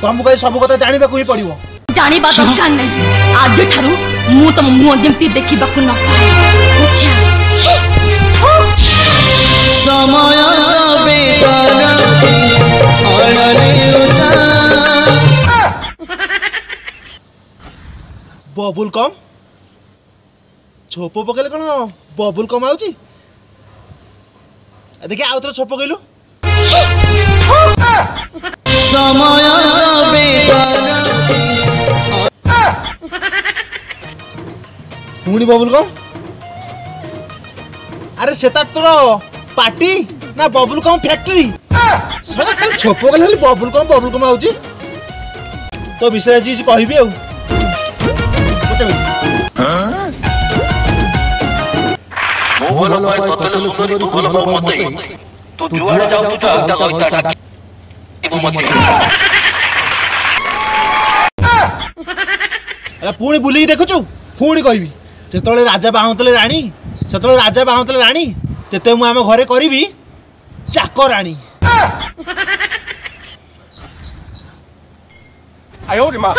तुमको ये सब कथा जानिबा को ही पड़िबो। जानिबा दरकार नहीं। आज ठारू मु तम मुह जेमती देखिबा को न अच्छा छी समय बेतारती अड़ले उता बबुल कम छोप पकेले कौन बबुल कम आउची देखिए आउ थोड़ा छोप पकेलु समय बेतारती पुणी बबुल कम अरे सेता तोर पार्टी ना बबुल कम फैक्ट्री सदा खाली छोप पकेले खाली बबुल कम आउची तो विषय जी कहबी आउ मोहल पाई कतले सुंदरी तू भल हो मते तू जुआड़े जाऊ तू आउटा कइता इबो मते अरे पुणी बुली देखुचु पुणी कहबी सेतले राजा बाहुतले राणी तेते मु आम घरे करबी चाकर राणी आयो रे मां